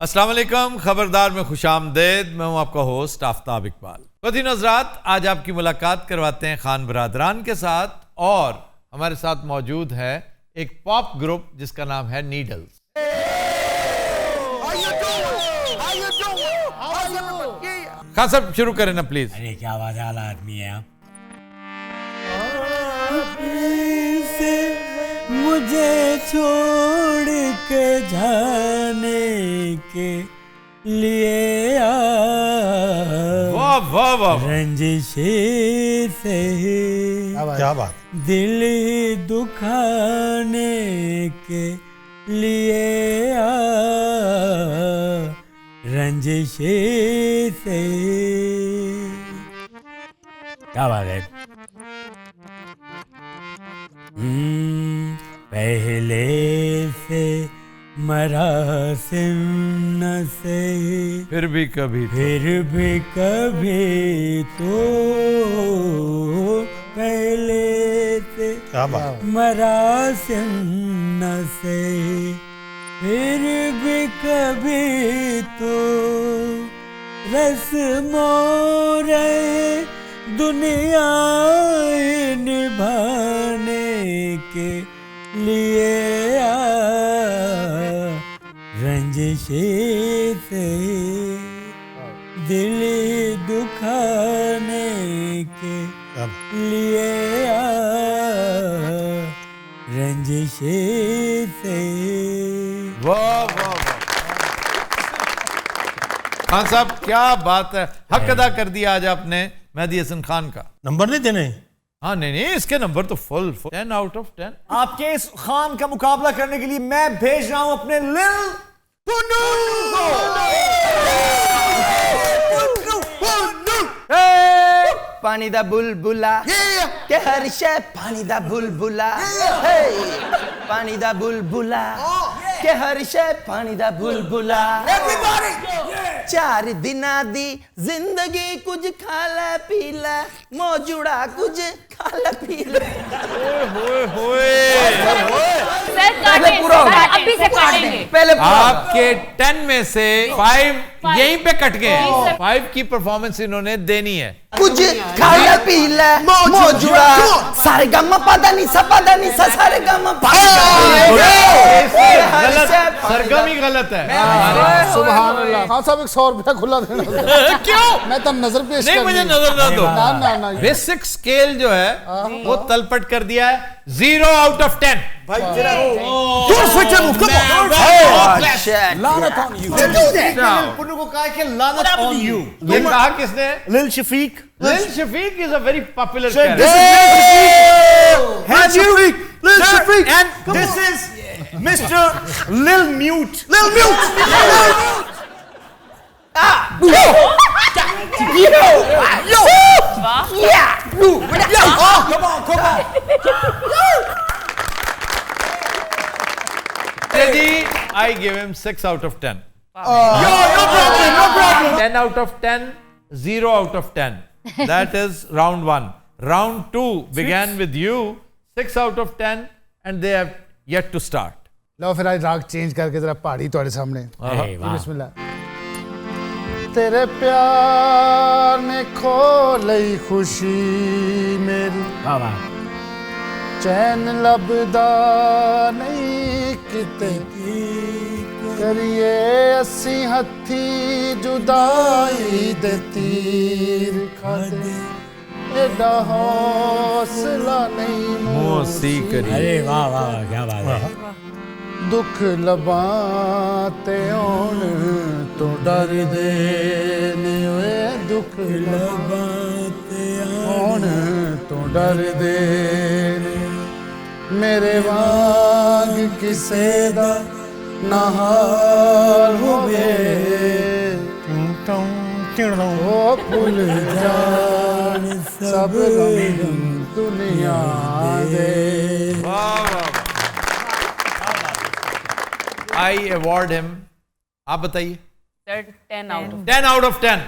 अस्सलाम वालेकुम, खबरदार में खुशामदेद। मैं हूं आपका होस्ट आफ्ताब इकबाल। ख़वातीन हज़रात, आज आपकी मुलाकात करवाते हैं खान बरादरान के साथ, और हमारे साथ मौजूद है एक पॉप ग्रुप जिसका नाम है नीडल्स। खान साहब शुरू करें ना प्लीज। अरे क्या बात है, आला आदमी है आप। मुझे छोड़ के जाने के लिए वाह वाह वाह, रंजिशे से क्या बात, दिल दुखाने के लिए रंजिशे से। क्या बात है। पहले से मरासिम न से फिर भी कभी तो पहले से क्या बात, मरासिम न से फिर भी कभी तो रस्मों रहे दुनिया निभाने के लिए रंजिशे से दिल दुखाने के लिए रंजिशे से। वाह वाह वाह। खान साहब क्या बात है, हक अदा कर दिया आज आपने मेहदी हसन खान का। नंबर नहीं देने? हाँ नहीं, इसके नंबर तो फुल 10 आउट ऑफ 10। आपके इस खान का मुकाबला करने के लिए मैं भेज रहा हूं अपने लिल पानी दा बुलबुला के हर शे पानी दा बुलबुला पानी दा बुलबुला के हर शे पानी दा बुलबुला। चार दिना दी जिंदगी कुछ खाला पीला मौजूदा कुछ खाला पीला। पहले आपके 10 में से 5 यहीं पे कट गए हैं। 5 की परफॉर्मेंस इन्होंने देनी है। कुछ खाला पीला मौजूदा सारे गम पता नहीं सा सारे गम सरगम ही गलत है। सुभान अल्लाह। खान साहब 100 रुपया खुला देना। क्यों? मैं तो नजर पेश नहीं, मुझे नजर ना दो। ना बेसिक स्केल जो है वो तलपट कर दिया है। 0 आउट ऑफ 10। भाई जरा लानत ऑन यू। पुन्नू को कहा कि लानत ऑन यू। ये कहा किसने? Lil Shafiq. Lil Shafiq is a very popular This character. is Lil Shafiq, and this is Mr. Lil Mute. Come on. I give him 6 out of 10. No problem. 10 out of 10, 0 out of 10. That is round 1. Round 2 began with you, 6 out of 10, and they have yet to start. लो फिर आज राग change करके जरा पहाड़ी तुम्हारे सामने। बिस्मिल्लाह। तेरे प्यार ने खो लई खुशी मेरी चैन लभदा नहीं किते करिए अस्सी हथी जुदाई दे तीर खादे एडा हौसला नहीं मोसी करी। अरे वाह वाह, क्या बात है। दुख लबाते ओण तो डर दे वे दुख लबाते ओण तो डर दे मेरे वांग किसे दा नहाल होवे ओ भूल जान सब गम दुनिया दे। I award him, आप बताइए। 10 out of 10 out of 10.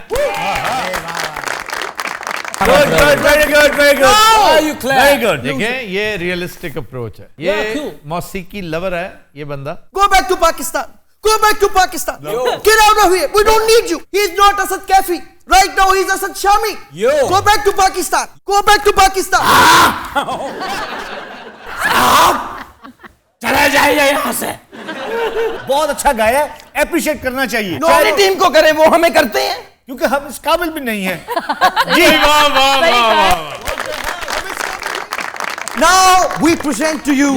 Good, very good. Very good. देखें, ये रियलिस्टिक अप्रोच है। ये मौसीकी लवर है ये बंदा। Go back to Pakistan. Go back to Pakistan. Get out of here. We don't need you. He's not Asad Kafi. Right now he's Asad Shami. Go back to Pakistan. Go back to Pakistan. चला जाइए यहाँ से। बहुत अच्छा गाया है, appreciate करना चाहिए। सारी टीम को करे, वो हमें करते हैं क्योंकि हम इस काबिल भी नहीं है। जी वाह वाह वाह वाह। Now we present to you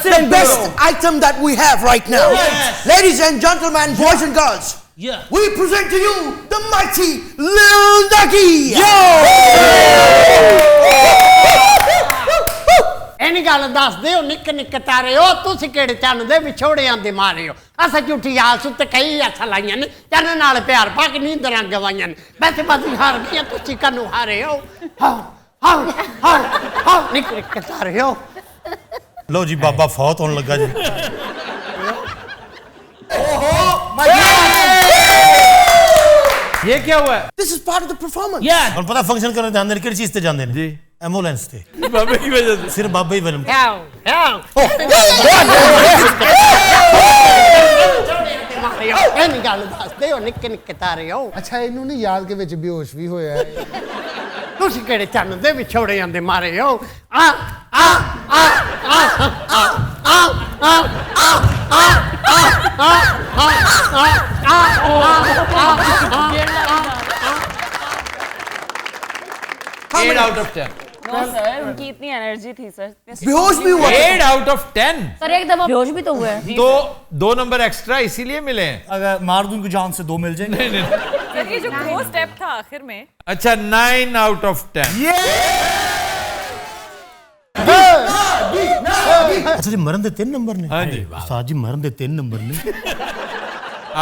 the best item that we have right now. Ladies and gentlemen, boys and girls. We present to you the mighty Lil Ducky. ਐਨੀ ਗੱਲ ਦੱਸਦੇ ਹੋ ਨਿੱਕੇ ਨਿੱਕੇ ਤਾਰੇ ਹੋ ਤੁਸੀਂ ਕਿਹੜੇ ਚੰਨ ਦੇ ਵਿਛੋੜਿਆਂ ਦੇ ਮਾਰੇ ਹੋ ਅਸਾਂ ਝੂਠੀ ਆਸ ਉੱਤੇ ਕਈ ਅੱਖਾਂ ਲਾਈਆਂ ਨੇ ਚੰਨ ਨਾਲ ਪਿਆਰ ਪਾ ਕੇ ਨੀਂਦਰਾਂ ਗਵਾਈਆਂ ਨੇ ਵੈਸੇ ਬਾਜੀ ਹਾਰ ਗਈਆਂ ਤੁਸੀਂ ਕਾਨੂੰ ਹਾਰੇ ਹੋ ਹਾਂ ਨਿੱਕੇ ਨਿੱਕੇ ਤਾਰੇ ਹੋ लो जी बाबा फौत होने लगा जी ये क्या हुआ है? This is part of the performance. और पता फंक्शन करने जांदे ने किस चीज ते जांदे ने जी एम्बुलेंस ते बाबे की वजह से सिर्फ बाबा ही फिल्म ਐਨੀ ਗੱਲ ਦੱਸਦੇ ਹੋ ਨਿੱਕੇ ਨਿੱਕੇ ਤਾਰੇ ਹੋ ਅੱਛਾ ਇਹਨੂੰ ਨਹੀਂ ਯਾਦ ਕੇ ਵਿੱਚ ਬੇਹੋਸ਼ ਵੀ ਹੋਇਆ ਹੈ ਤੁਸੀਂ ਕਿਹੜੇ ਚੰਨ ਦੇ ਵਿਛੋੜਿਆਂ ਦੇ ਮਾਰੇ ਹੋ eight out of 10 no sir, उनकी इतनी एनर्जी थी सर। बेहोश भी हुआ 8 आउट ऑफ 10 सर एक दफा बेहोश भी तो हुआ है। तो 2 नंबर एक्स्ट्रा इसीलिए मिले हैं। अगर मार दूं इनको जान से 2 मिल जाएंगे। नहीं सर ये जो क्लोज स्टेप था आखिर में, अच्छा 9 आउट ऑफ 10 अच्छा जी मरण दे 3 नंबर ने हाँ जी उस्ताद जी मरण दे 3 नंबर ने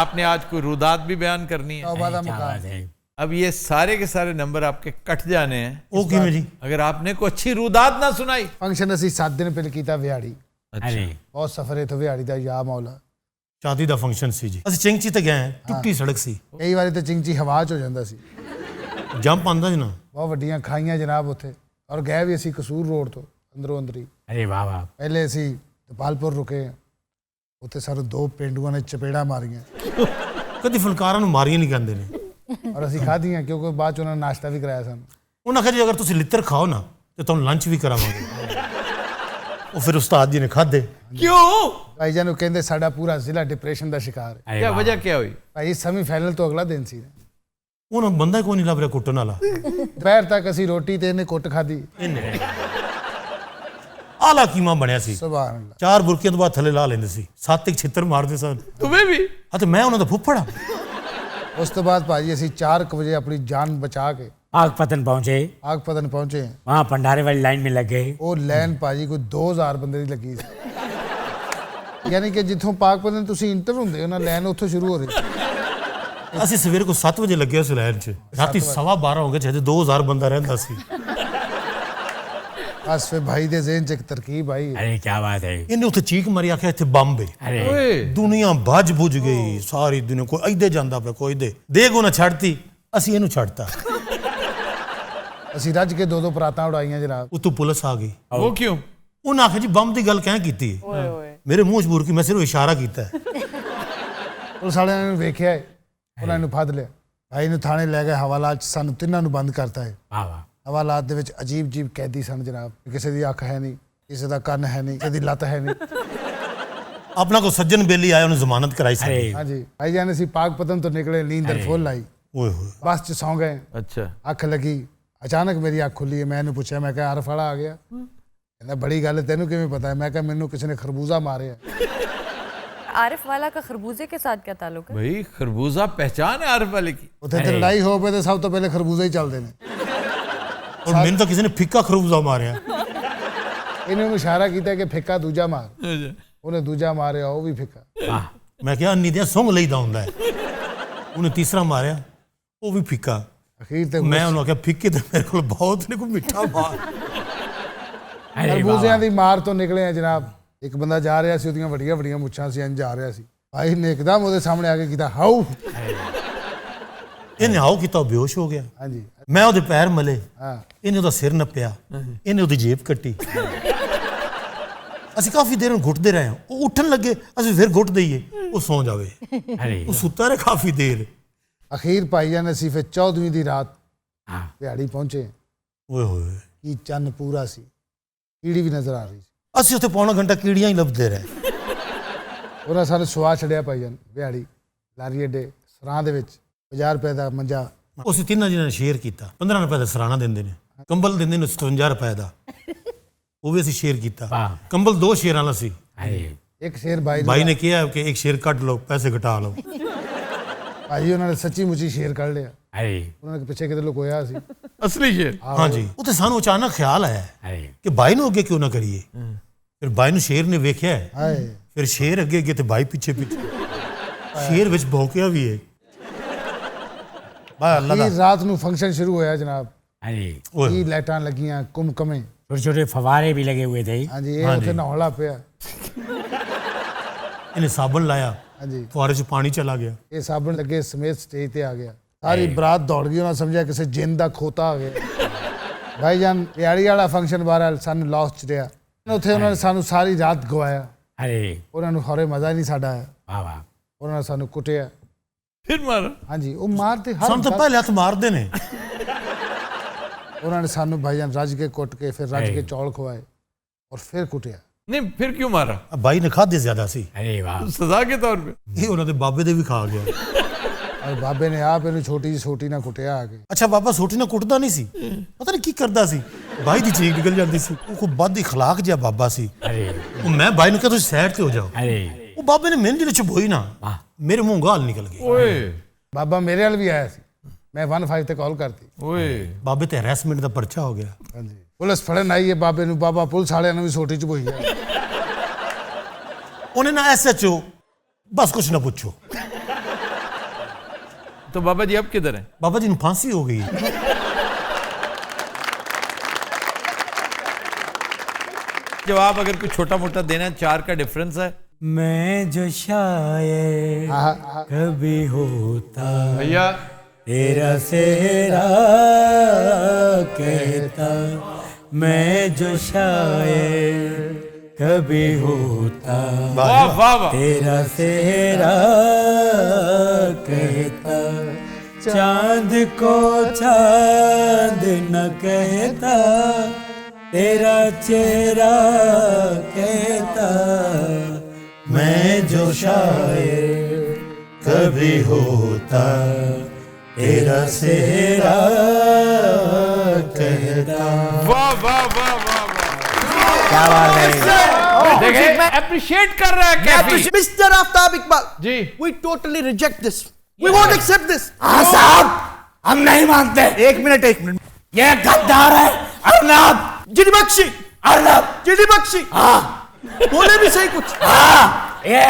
आपने आज कोई रुदात भी बयान करनी है। तौबा दा मुकाम अब ये सारे के सारे नंबर आपके कट जाने हैं ओ किवें जी अगर आपने कोई अच्छी रुदात ना सुनाई। ਫੰਕਸ਼ਨ ਅਸੀਂ 7 ਦਿਨ ਪਹਿਲੇ ਕੀਤਾ ਵਿਹਾੜੀ अच्छा ਬਹੁਤ ਸਫ਼ਰ ਇਥੋਂ ਵਿਹਾੜੀ ਦਾ ਯਾ ਮੌਲਾ शादी दा फंक्शन सी जी ਅਸੀਂ ਚਿੰਗਚੀ ਤੇ ਗਏ ਟੁੱਟੀ ਸੜਕ ਸੀ ਕਈ ਵਾਰੀ ਤਾਂ ਚਿੰਗਚੀ ਹਵਾ 'ਚ ਹੋ ਜਾਂਦਾ ਸੀ ਜੰਪ ਆਂਦਾ ਜੀ ਨਾ ਬਹੁਤ ਵੱਡੀਆਂ ਖਾਈਆਂ ਜਨਾਬ ਉੱਥੇ ਔਰ ਗਏ ਵੀ ਅਸੀਂ ਕਸੂਰ ਰੋਡ ਤੋਂ ਅੰਦਰੋਂ ਅੰਦਰੀ अरे वाह वाह ਪਹਿਲੇ ਅਸੀਂ ਗੋਪਾਲਪੁਰ ਰੁਕੇ ਉੱਥੇ ਸਾਨੂੰ 2 ਪਿੰਡੂਆਂ ਨੇ ਚਪੇੜਾ ਮਾਰੀਆਂ ਕਦੀ ਫੁਲਕਾਰਾਂ ਨੂੰ ਮਾਰੀਆਂ ਨਹੀਂ ਕਹਿੰਦੇ ਨੇ ਔਰ ਅਸੀਂ ਖਾਧੀਆਂ ਕਿਉਂਕਿ ਬਾਅਦ 'ਚ ਉਹਨਾਂ ਨੇ ਨਾਸ਼ਤਾ ਵੀ ਕਰਾਇਆ ਸਾਨੂੰ ਉਹਨਾਂ ਕਿਹਾ ਜੀ ਅਗਰ ਤੁਸੀਂ ਲਿੱਤਰ ਖਾਓ ਨਾ ਤੇ ਤੁਹਾਨੂੰ ਲੰਚ ਵੀ ਕਰਾਵਾਂਗੇ ਉਹ ਫਿਰ ਉਸਤਾਦ ਜੀ ਨੇ ਖਾਦੇ क्यों ਭਾਈ ਜਾਨ ਨੂੰ ਕਹਿੰਦੇ ਸਾਡਾ ਪੂਰਾ ਜ਼ਿਲ੍ਹਾ ਡਿਪਰੈਸ਼ਨ ਦਾ ਸ਼ਿਕਾਰ ਹੈ क्या वजह क्या हुई? ਭਾਈ ਸੈਮੀਫਾਈਨਲ ਤੋਂ ਅਗਲਾ ਦਿਨ ਸੀ ਉਹਨਾਂ ਬੰਦਾ ਕੋਈ ਨਹੀਂ ਲੱਭ ਰਿਹਾ ਕੁੱਟਣ ਵਾਲਾ ਦੁਪਹਿਰ ਤੱਕ ਅਸੀਂ ਰੋਟੀ ਤੇ ਇਹਨੇ ਕੁੱਟ ਖਾਧੀ ਆਲਾ ਕੀਮਾ ਬਣਿਆ ਸੀ ਸੁਭਾਨ ਅੱਲਾਹ 4 ਬੁਰਕੀਆਂ ਤੋਂ ਬਾਅਦ ਥੱਲੇ ਲਾ ਲੈਂਦੇ ਸੀ 7 ਇੱਕ ਛਿੱਤਰ ਮਾਰਦੇ ਸਨ तुम्हें भी? ਹਾਂ ਤੇ ਮੈਂ ਉਹਨਾਂ ਦਾ ਫੁੱਫੜ ਆ ਉਸ ਤੋਂ ਬਾਅਦ ਭਾਜੀ ਅਸੀਂ 4 ਵਜੇ ਆਪਣੀ ਜਾਨ ਬਚਾ ਕੇ पागपतन पहुंचे, ਆਗਪਤਨ ਪਹੁੰਚੇ वहाँ भंडारे वाली लाइन में लग गए। ਉਹ ਲਾਈਨ ਭਾਜੀ ਕੋਈ 2000 ਬੰਦੇ ਦੀ ਲੱਗੀ ਸੀ ਯਾਨੀ ਕਿ ਜਿੱਥੋਂ ਪਾਕਪਤਨ ਤੁਸੀਂ ਇੰਟਰ ਹੁੰਦੇ ਹੋ ਨਾ ਲਾਈਨ ਉੱਥੋਂ ਸ਼ੁਰੂ ਹੋ ਰਹੀ ਅਸੀਂ ਸਵੇਰ ਕੋ 7 ਵਜੇ ਲੱਗੇ ਉਸ ਲਾਈਨ 'ਚ ਰਾਤੀ 12:15 ਹੋ ਗਏ ਜਿਹਦੇ 2000 ਬੰਦਾ ਰਹਿੰਦਾ ਸੀ ਬਸ ਫਿਰ ਭਾਈ ਦੇ ਜ਼ਿਹਨ 'ਚ ਇੱਕ ਤਰਕੀਬ ਆਈ अरे क्या बात है। ਇਹਨੇ ਉੱਥੇ ਚੀਕ ਮਾਰੀ ਆਖਿਆ ਇੱਥੇ ਬੰਬ ਹੈ अरे ओए, ਦੁਨੀਆ ਭੱਜ ਭੁੱਜ ਗਈ ਸਾਰੀ ਦੁਨੀਆ ਕੋਈ ਇੱਦੇ ਜਾਂਦਾ ਪਿਆ ਕੋਈ ਦੇ ਦੇਗ ਉਹਨਾਂ ਛੱਡਤੀ ਅਸੀਂ ਇਹਨੂੰ ਛੱਡਤਾ ਅਸੀਂ ਰੱਜ ਕੇ 2 ਪਰਾਤਾਂ ਉਡਾਈਆਂ ਜਨਾਬ ਉਤੋਂ ਪੁਲਿਸ ਆ ਗਈ वो क्यों? ਉਹਨਾਂ ਆਖਿਆ ਜੀ ਬੰਬ ਦੀ ਗੱਲ ਕਿਉਂ ਕੀਤੀ ਮੇਰੇ ਮੂੰਹ 'ਚ ਬੁਰਕੀ ਮੈਂ ਸਿਰਫ ਇਸ਼ਾਰਾ ਕੀਤਾ ਪੁਲਿਸ ਵਾਲਿਆਂ ਨੇ ਵੇਖਿਆ ਹੈ, ਉਹਨਾਂ ਨੂੰ ਫੜ ਲਿਆ ਭਾਈ ਨੂੰ ਥਾਣੇ ਲੈ ਗਏ ਹਵਾਲਾਤ 'ਚ ਸਾਨੂੰ ਤਿੰਨਾਂ ਨੂੰ ਬੰਦ ਕਰਤਾ ਹੈ वाह वाह। ਹਵਾਲਾਤ ਦੇ ਵਿੱਚ ਅਜੀਬ ਕੈਦੀ ਸਨ ਜਨਾਬ ਕਿਸੇ ਦੀ ਅੱਖ ਹੈ ਨਹੀਂ ਕਿਸੇ ਦਾ ਕੰਨ ਹੈ ਨਹੀਂ ਕਿਸੇ ਦੀ ਲੱਤ ਹੈ ਨਹੀਂ ਆਪਣਾ ਕੋ ਸੱਜਣ ਬੇਲੀ ਆਇਆ ਉਹਨੂੰ ਜ਼ਮਾਨਤ ਕਰਾਈ ਸੀ अरे ਹਾਂਜੀ ਭਾਈ ਜਾਨ ਅਸੀਂ ਪਾਕਪਤਨ ਤੋਂ ਨਿਕਲੇ ਨੀਂਦਰ ਫੁੱਲ ਆਈ ਓਏ ਹੋਏ ਬੱਸ 'ਚ ਸੌਂ ਗਏ अच्छा ਅੱਖ ਲੱਗੀ ਅਚਾਨਕ ਮੇਰੀ ਅੱਖ ਖੁੱਲੀ ਮੈਂ ਇਹਨੂੰ ਪੁੱਛਿਆ ਮੈਂ ਕਿਹਾ ਆਰਫ ਵਾਲਾ ਆ ਗਿਆ ਕਹਿੰਦਾ ਬੜੀ ਗੱਲ ਹੈ ਤੈਨੂੰ ਕਿਵੇਂ ਪਤਾ ਮੈਂ ਕਿਹਾ ਮੈਨੂੰ ਕਿਸੇ ਨੇ ਖਰਬੂਜ਼ਾ ਮਾਰਿਆ आरिफ वाला का खरबूजे के साथ क्या ताल्लुक है? भाई खरबूजा पहचान है आरिफ वाले की। ਉੱਥੇ ਤੇ ਲੜਾਈ ਹੋ ਪਏ ਤੇ ਸਭ ਤੋਂ ਪਹਿਲੇ ਖਰਬੂਜ਼ੇ ਹੀ ਚੱਲਦੇ ਨੇ ਔਰ ਮੈਨੂੰ ਤਾਂ ਕਿਸੇ ਨੇ ਫਿੱਕਾ ਖਰਬੂਜ਼ਾ ਮਾਰਿਆ ਇਹਨੇ ਉਹਨੂੰ ਇਸ਼ਾਰਾ ਕੀਤਾ ਕਿ ਫਿੱਕਾ ਦੂਜਾ ਮਾਰ ਉਹਨੇ ਦੂਜਾ ਮਾਰਿਆ ਉਹ ਵੀ ਫਿੱਕਾ ਮੈਂ ਕਿਹਾ ਅੰਨੀ ਦੀਆਂ ਸੁੰਘ ਲਈਦਾ ਹੁੰਦਾ ਹੈ ਉਹਨੇ ਤੀਸਰਾ ਮਾਰਿਆ ਉਹ ਵੀ ਫਿੱਕਾ ਅਖੀਰ ਤੇ ਮੈਂ ਉਹਨੂੰ ਕਿਹਾ ਫਿੱਕੇ ਤੇ ਮੇਰੇ ਕੋਲ ਬਹੁਤ ਨੇ ਕੋਈ ਮਿੱਠਾ ਮਾਰ अरे वाह ਖਰਬੂਜ਼ਿਆਂ वाह। ਦੀ ਮਾਰ ਤੋਂ ਨਿਕਲੇ ਆ ਜਨਾਬ ਇੱਕ ਬੰਦਾ ਜਾ ਰਿਹਾ ਸੀ ਉਹਦੀਆਂ ਵੱਡੀਆਂ ਵੱਡੀਆਂ ਮੁੱਛਾਂ ਸੀ ਇੰਜ ਜਾ ਰਿਹਾ ਸੀ ਭਾਈ ਨੇ ਇੱਕਦਮ ਉਹਦੇ ਸਾਹਮਣੇ ਆ ਕੇ ਕੀਤਾ ਹਾਊ ਇਹਨੇ ਆਓ ਕੀਤਾ ਉਹ ਬੇਹੋਸ਼ ਹੋ ਗਿਆ ਹਾਂਜੀ ਮੈਂ ਉਹਦੇ ਪੈਰ ਮਲੇ ਹਾਂ ਇਹਨੇ ਉਹਦਾ ਸਿਰ ਨੱਪਿਆ ਇਹਨੇ ਉਹਦੀ ਜੇਬ ਕੱਟੀ ਅਸੀਂ ਕਾਫੀ ਦੇਰ ਨੂੰ ਘੁੱਟਦੇ ਰਹੇ ਉਹ ਉੱਠਣ ਲੱਗੇ ਅਸੀਂ ਫਿਰ ਘੁੱਟ ਦਈਏ ਉਹ ਸੌਂ ਜਾਵੇ अरे ਉਹ ਸੁੱਤਾ ਰਹੇ ਕਾਫੀ ਦੇਰ ਅਖੀਰ ਭਾਈਜਾਨ ਅਸੀਂ ਫਿਰ 14ਵੀਂ ਦੀ ਰਾਤ हाँ ਦਿਹਾੜੀ ਪਹੁੰਚੇ ਓਏ ਹੋਏ ਕੀ ਚੰਨ ਪੂਰਾ ਸੀ ਕੀੜੀ ਵੀ ਨਜ਼ਰ ਆ ਰਹੀ ਸੀ ਅਸੀਂ ਉੱਥੇ ਪੌਣਾ ਘੰਟਾ ਕੀੜੀਆਂ ਹੀ ਲੱਭਦੇ ਰਹੇ ਉਹਨਾਂ ਸਾਨੂੰ ਸੁਆ ਛੜਿਆ ਭਾਈਜਾਨ ਦਿਹਾੜੀ ਲਾਰੀ ਅੱਡੇ ਸਰਾਂ ਦੇ ਵਿੱਚ 50 ਰੁਪਏ ਦਾ ਮੰਜਾ ਅਸੀਂ ਤਿੰਨਾਂ ਜਿਹਨਾਂ ਨੇ ਸ਼ੇਅਰ ਕੀਤਾ 15 ਰੁਪਏ ਦਾ ਸਰਾਣਾ ਦਿੰਦੇ ਨੇ ਕੰਬਲ ਦਿੰਦੇ ਨੇ 57 ਰੁਪਏ ਦਾ ਉਹ ਵੀ ਅਸੀਂ ਸ਼ੇਅਰ ਕੀਤਾ ਵਾਹ। ਕੰਬਲ 2 ਸ਼ੇਅਰਾਂ ਵਾਲਾ ਸੀ अरे ਇੱਕ ਸ਼ੇਰ ਭਾਈ ਭਾਈ ਨੇ ਕਿਹਾ ਕਿ ਇੱਕ ਸ਼ੇਅਰ ਕੱਟ ਲਓ ਪੈਸੇ ਘਟਾ ਲਓ ਭਾਈ ਉਹਨਾਂ ਨੇ ਸੱਚੀ ਮੁੱਚੀ ਸ਼ੇਰ ਕੱਢ ਲਿਆ अरे ਉਹਨਾਂ ਨੇ ਪਿੱਛੇ ਕਿਤੇ ਲੁਕੋਇਆ ਸੀ असली शेर ਹਾਂਜੀ ਉਹ ਤੇ ਸਾਨੂੰ ਅਚਾਨਕ ਖਿਆਲ ਆਇਆ अरे ਕਿ ਭਾਈ ਨੂੰ ਅੱਗੇ ਕਿਉਂ ਨਾ ਕਰੀਏ ਫਿਰ ਭਾਈ ਨੂੰ ਸ਼ੇਰ ਨੇ ਵੇਖਿਆ ਹਾਏ ਫਿਰ ਸ਼ੇਰ ਅੱਗੇ ਅੱਗੇ ਤੇ ਭਾਈ ਪਿੱਛੇ ਪਿੱਛੇ ਸ਼ੇਰ ਵਿੱਚ ਭੌਂਕਿਆ ਵੀ ਹੈ ਬਾ ਅੱਲਾ ਦਾ ਕੀ ਰਾਤ ਨੂੰ ਫੰਕਸ਼ਨ ਸ਼ੁਰੂ ਹੋਇਆ ਜਨਾਬ अरे ਓਏ ਕੀ ਲਾਈਟਾਂ ਲੱਗੀਆਂ ਕੁਮਕਮੇ छोटे छोटे फवारे भी लगे हुए थे ਹਾਂਜੀ ਇਹ ਉੱਥੇ ਨਹਾਉਣ ਲੱਗ ਪਿਆ ਇਹਨੇ ਸਾਬਣ ਲਾਇਆ ਹਾਂਜੀ ਫੁਆਰੇ 'ਚ ਪਾਣੀ ਚਲਾ ਗਿਆ ਇਹ ਸਾਬਣ ਲੱਗੇ ਸਮੇਤ ਸਟੇਜ ਤੇ ਆ ਗਿਆ ਸਾਰੀ ਬਰਾਤ ਦੌੜ ਗਈ ਉਹਨਾਂ ਸਮਝਿਆ ਕਿਸੇ ਜਿੰਨ ਦਾ ਖੋਤਾ ਆ ਗਿਆ ਭਾਈਜਾਨ ਦਿਹਾੜੀ ਵਾਲਾ ਫੰਕਸ਼ਨ ਬਾਹਰ ਸਾਨੂੰ ਲਾਸ ਚ ਰਿਹਾ ਉੱਥੇ ਉਹਨਾਂ ਨੇ ਸਾਨੂੰ ਸਾਰੀ ਰਾਤ ਗਵਾਇਆ अरे ਉਹਨਾਂ ਨੂੰ ਹੌਰੇ ਮਜ਼ਾ ਨਹੀਂ ਸਾਡਾ ਆਇਆ वाह वाह ਉਹਨਾਂ ਨੇ ਸਾਨੂੰ ਕੁੱਟਿਆ फिर मारा ਹਾਂਜੀ ਉਹ ਮਾਰਦੇ ਹਰ ਸਾਨੂੰ ਤਾਂ ਪਹਿਲੇ ਹੱਥ ਮਾਰਦੇ ਨੇ ਉਹਨਾਂ ਨੇ ਸਾਨੂੰ ਭਾਈਜਾਨ ਰੱਜ ਕੇ ਕੁੱਟ ਕੇ ਫਿਰ ਰੱਜ ਕੇ ਚੌਲ ਖਵਾਏ ਔਰ ਫਿਰ ਕੁੱਟਿਆ नहीं फिर क्यों मारा ਭਾਈ ਨੇ ਖਾਧੇ ਜ਼ਿਆਦਾ ਸੀ अरे वाह सजा के तौर पे ਇਹ ਉਹਨਾਂ ਦੇ ਬਾਬੇ ਦੇ ਵੀ ਖਾ ਗਿਆ ਔਰ ਬਾਬੇ ਨੇ ਆਪ ਇਹਨੂੰ ਛੋਟੀ ਜਿਹੀ ਸੋਟੀ ਨਾਲ ਕੁੱਟਿਆ ਆ ਕੇ ਅੱਛਾ ਬਾਬਾ ਸੋਟੀ ਨਾਲ ਕੁੱਟਦਾ ਨਹੀਂ ਸੀ ਪਤਾ ਨਹੀਂ ਕੀ ਕਰਦਾ ਸੀ ਭਾਈ ਦੀ ਚੀਕ ਨਿਕਲ ਜਾਂਦੀ ਸੀ ਉਹ ਕੋਈ ਬਦ ਇਖਲਾਕ ਜਿਹਾ ਬਾਬਾ ਸੀ अरे ਉਹ ਮੈਂ ਭਾਈ ਨੂੰ ਕਿਹਾ ਤੁਸੀਂ ਸਾਈਡ ਤੇ ਹੋ ਜਾਓ अरे ਉਹ ਬਾਬੇ ਨੇ ਮੈਨੂੰ ਜਿਹੜੇ ਚੁਬੋਈ ਨਾ वाह ਮੇਰੇ ਮੂੰਹ ਗਾਲ ਨਿਕਲ ਗਈ ओए ਬਾਬਾ ਮੇਰੇ ਵੱਲ ਵੀ ਆਇਆ ਸੀ ਮੈਂ 15 ਤੇ ਕਾਲ ਕਰਤੀ ओए ਬਾਬੇ ਤੇ ਹਰੈਸਮੈਂਟ ਦਾ ਪਰਚਾ ਹੋ ਗਿਆ ਹਾਂਜੀ ਪੁਲਿਸ ਫੜਨ ਆਈ ਹੈ ਬਾਬੇ ਨੂੰ ਬਾਬਾ ਪੁਲਿਸ ਵਾਲਿਆਂ ਨੂੰ ਵੀ ਸੋਟੀ ਚ ਬੋਈ ਹੈ ਉਹਨੇ ਨਾ ਐਸਐਚਓ ਬਸ ਕੁਛ ਨਾ ਪੁੱਛੋ तो बाबा जी अब किधर हैं ਬਾਬਾ ਜੀ ਨੂੰ ਫਾਂਸੀ ਹੋ ਗਈ जवाब अगर कुछ छोटा मोटा देना है 4 का डिफरेंस है मैं जो शायर ਆਹ, कभी होता भैया तेरा सेहरा कहता मैं जो शायर कभी होता वाह वाह वाह तेरा सेहरा कहता चांद को चांद न कहता तेरा चेहरा कहता मैं जो शायर कभी होता तेरा सेहरा कहता वाह वाह वाह वाह क्या बात है देखिए अप्रिशिएट कर रहा है Kaifi Mr. Aftab Iqbal, ji we totally reject this. We won't accept this. हाँ साहब हम नहीं मानते एक मिनट ये गद्दार है अर्नब जिनी बख्शी अर्नब जिनी बख्शी हाँ बोले भी सही कुछ हाँ ये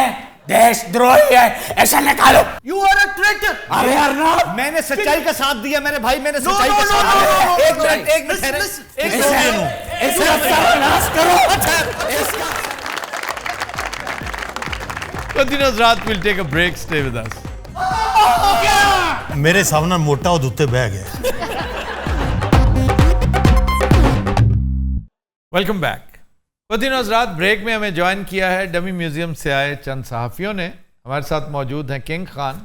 देशद्रोही है ऐसा निकालो You are a traitor. अरे अर्नब मैंने सच्चाई का साथ दिया मेरे भाई मैंने No, सच्चाई no, का no, साथ no, दिया no, no, एक no, मिनट no. एक मिनट ठहरे Listen, एक listen. मिनट इसका सर्वनाश करो Qadri Hazrat will take a break. Stay with us. ਮੇਰੇ ਸਾਹਮਣੇ ਮੋਟਾ ਉਹਦੇ ਉੱਤੇ ਬਹਿ ਗਿਆ welcome back Qadri Hazrat break में हमें ज्वाइन किया है डमी म्यूजियम से आए चंद सहाफियों ने हमारे साथ मौजूद हैं किंग खान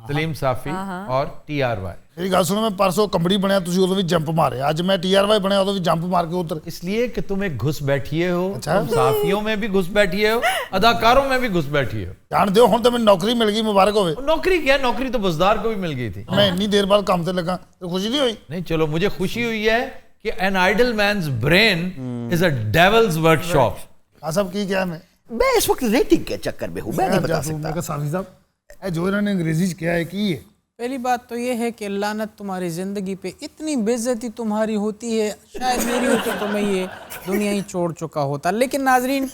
सलीम साफी और TRY ਮੇਰੀ ਗੱਲ ਸੁਣੋ ਮੈਂ ਪਰਸੋਂ ਕੰਬੜੀ ਬਣਿਆ ਤੁਸੀਂ ਉਦੋਂ ਵੀ ਜੰਪ ਮਾਰਿਆ ਅੱਜ ਮੈਂ TRY ਬਣਿਆ ਉਦੋਂ ਵੀ ਜੰਪ ਮਾਰ ਕੇ ਉਤਰ इसलिए कि तुम एक घुस बैठिए हो अच्छा। तुम साफियों में भी घुस बैठिए हो अदाकारों में भी घुस बैठिए हो ਜਾਣਦੇ ਹੋ ਹੁਣ ਤਾਂ ਮੈਨੂੰ ਨੌਕਰੀ ਮਿਲ ਗਈ ਮੁਬਾਰਕ ਹੋਵੇ नौकरी क्या नौकरी तो बुजदार को भी मिल गई थी ਮੈਂ ਇੰਨੀ ਦੇਰ ਬਾਅਦ ਕੰਮ ਤੇ ਲੱਗਾ ਤੇ ਖੁਸ਼ੀ ਨਹੀਂ ਹੋਈ नहीं चलो मुझे खुशी हुई है कि an idle man's brain is a devil's workshop ਆ ਸਭ ਕੀ ਕਿਹਾ ਮੈਂ मैं इस वक्त रेटिंग के चक्कर में हूँ मैं नहीं बता ਮੈਂ सकता ਕਿਹਾ ਸਾਫੀ ਸਾਹਿਬ ਇਹ ਜੋ ਇਹਨਾਂ ਨੇ ਅੰਗਰੇਜ਼ੀ ਚ ਕਿਹਾ ਹੈ ਕੀ ਹੈ पहली बात तो ये है कि लानत तुम्हारी ज़िंदगी पे इतनी बेइज्जती तुम्हारी होती है शायद मेरी होती तो मैं ये दुनिया ही छोड़ चुका होता लेकिन नाजरीन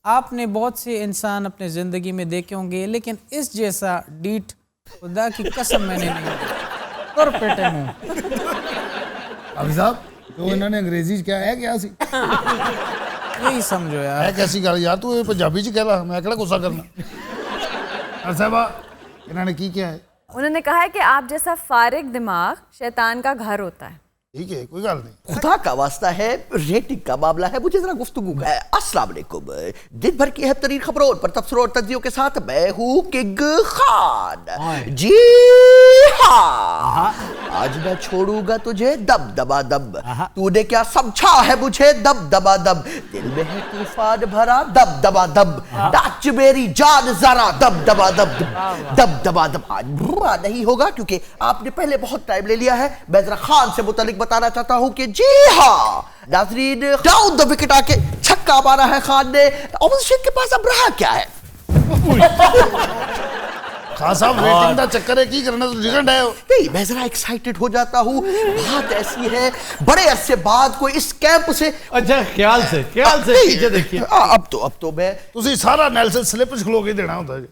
आपने बहुत से इंसान अपने ज़िंदगी में देखे होंगे लेकिन इस जैसा डीठ खुदा की कसम मैंने नहीं देखा और पेटे मुँह ਸਾਫੀ ਸਾਹਿਬ ਜੋ ਇਹਨਾਂ ਨੇ ਅੰਗਰੇਜ਼ੀ ਚ ਕਿਹਾ ਹੈ ਕਿਹਾ ਸੀ यही समझो यार ਇਹ ਕੈਸੀ ਗੱਲ ਯਾਰ ਤੂੰ ਇਹ ਪੰਜਾਬੀ ਚ ਕਹਿ ਲਾ ਮੈਂ ਕਿਹੜਾ ਗੁੱਸਾ ਕਰਨਾ ਸਾਹਿਬਾ ਇਹਨਾਂ ਨੇ ਕੀ ਕਿਹਾ ਹੈ उन्होंने कहा है कि आप जैसा फारिग दिमाग शैतान का घर होता है ठीक है, कोई गल नहीं। खुदा का वास्ता है, रेटिंग का मामला है, मुझे जरा गुफ्तगू का है। अस्सलाम वालेकुम। दिन भर की अहम तरीन खबरों और तबसरों और तज्जियों के साथ मैं हूँ किंग खान। जी हाँ, आज मैं छोड़ूंगा तुझे दब दबा दब। तूने क्या समझा है मुझे दब दबा दब? दिल में है तूफान भरा दब दबा दब। नाच मेरी जान जरा दब दबा दब दब दबा दब। आज बुरा नहीं होगा क्योंकि आपने पहले बहुत टाइम ले लिया है। मैं जरा खान से मुतालिक बताना चाहता हूं कि जी हाँ नाजरीन, डाउन द विकेट आके छक्का मारा है खान ने। ऑपोजिशन के पास अब रहा क्या है? खान साहब रेटिंग का चक्कर है, की करना तो रिकंड है। नहीं, मैं जरा एक्साइटेड हो जाता हूँ। बात ऐसी है, बड़े अरसे बाद कोई इस कैंप से। अच्छा, ख्याल से पीछे देखिए। अब तो मैं ਤੁਸੀਂ ਸਾਰਾ ਨੈਲਸਨ ਸਲਿਪ ਚ ਖਲੋ ਕੇ ਦੇਣਾ ਹੁੰਦਾ ਜੀ।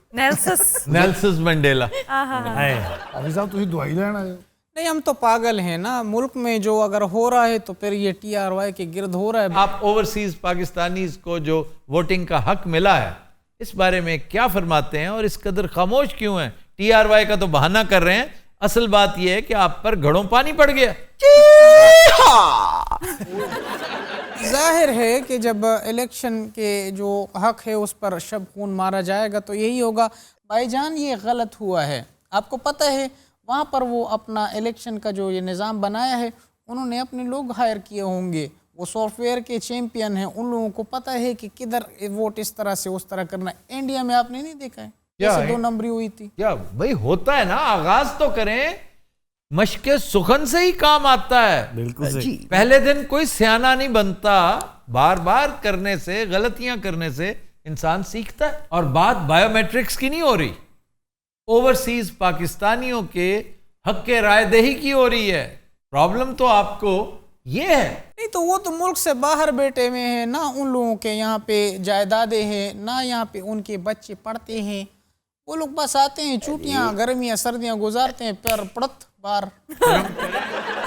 Nelson Mandela. ਹਾਫਿਜ਼ ਸਾਹਿਬ ਤੁਸੀਂ ਦਵਾਈ ਲੈਣ ਆਏ ਹੋ? नहीं, हम तो पागल हैं ना। मुल्क में जो अगर हो रहा है तो फिर ये TRY के गिर्द हो रहा है। आप ओवरसीज पाकिस्तानीज को जो वोटिंग का हक मिला है, इस बारे में क्या फरमाते हैं और इस कदर खामोश क्यों हैं? TRY का तो बहाना कर रहे हैं, असल बात यह है कि आप पर घड़ों पानी पड़ गया। जाहिर है कि जब इलेक्शन के जो हक है उस पर शब खून मारा जाएगा तो यही होगा। भाईजान, ये गलत हुआ है। आपको पता है वहाँ पर वो अपना इलेक्शन का जो ये निज़ाम बनाया है, उन्होंने अपने लोग हायर किए होंगे। वो सॉफ्टवेयर के चैंपियन हैं, उन लोगों को पता है कि किधर वोट इस तरह से उस तरह करना। इंडिया में आपने नहीं देखा है जैसे 2 नंबरी हुई थी? क्या भाई होता है ना, आगाज तो करें, मशके सुखन से ही काम आता है। बिल्कुल सही। पहले दिन कोई सियाना नहीं बनता, बार बार करने से, गलतियां करने से इंसान सीखता है। और बात बायोमेट्रिक्स की नहीं हो रही, ओवरसीज पाकिस्तानियों के हक के रायदही की हो रही है। प्रॉब्लम तो आपको ये है। नहीं तो वो तो मुल्क से बाहर बैठे हुए हैं ना, उन लोगों के यहाँ पे जायदादें हैं ना, यहाँ पे उनके बच्चे पढ़ते हैं। वो लोग बस आते हैं, छुट्टियाँ गर्मियाँ सर्दियाँ गुजारते हैं, पर पड़त बार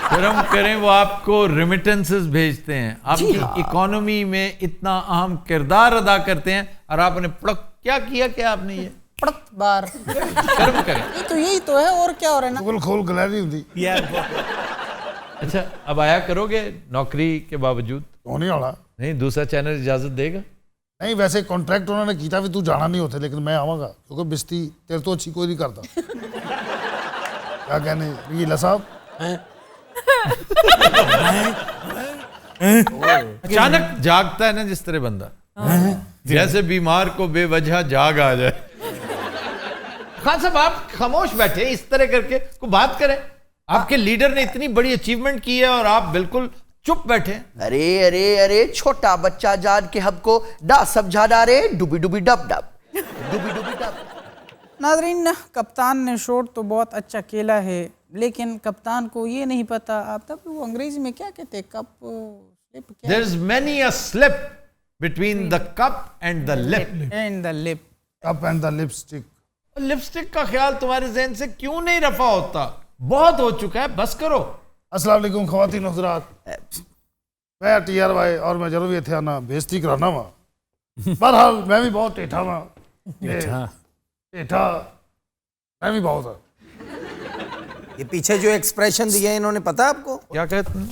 शर्म करें, वो आपको रेमिटेंसेस भेजते हैं, आपकी इकोनॉमी में इतना अहम किरदार अदा करते हैं, और आपने क्या किया? क्या आपने ये पड़त बार शर्म करें। नहीं तो यही तो है, और क्या हो रहा है ना। गूगल खोल गैलरी होती अच्छा, अब आया करोगे नौकरी के बावजूद? होने वाला नहीं, दूसरा चैनल इजाजत देगा? नहीं, वैसे कॉन्ट्रैक्ट उन्होंने किया भी तू जाना नहीं होते, लेकिन मैं आवागा क्योंकि बिस्ती तेरे तो अच्छी कोई नहीं करता। क्या कहने रंगीला साहब? अचानक जागता है ना जिस तरह बंदा, जैसे बीमार को बेवजह जाग आ जाए। खान साहब, आप खामोश बैठे, इस तरह करके को बात करें। आपके लीडर ने इतनी बड़ी अचीवमेंट की है और आप बिल्कुल चुप बैठे। अरे अरे अरे, छोटा बच्चा जान के हमको ना समझाना रे। डुबी डुबी डब डब, डुबी डुबी डब। नाज़रीन, कप्तान ने शॉट तो बहुत अच्छा खेला है, लेकिन कप्तान को ये नहीं पता, आप तब वो अंग्रेजी में क्या कहते हैं, cup slip? There is many a slip between the cup and the lip. And the lip, cup and the lipstick. Lipstick का ख्याल तुम्हारे ज़हन से क्यों नहीं रफा होता? बहुत हो चुका है, बस करो। अस्सलाम वालेकुम ख़वातीन हज़रात, मैं TRY और मैं जरूर इत्थे आना बेइज्जती कराना वा। बहरहाल मैं भी बहुत टेढ़ा वा। टेढ़ा मैं भी बहुत है। ये पीछे जो एक्सप्रेशन दिए हैं इन्होंने, पता आपको क्या कहते हैं?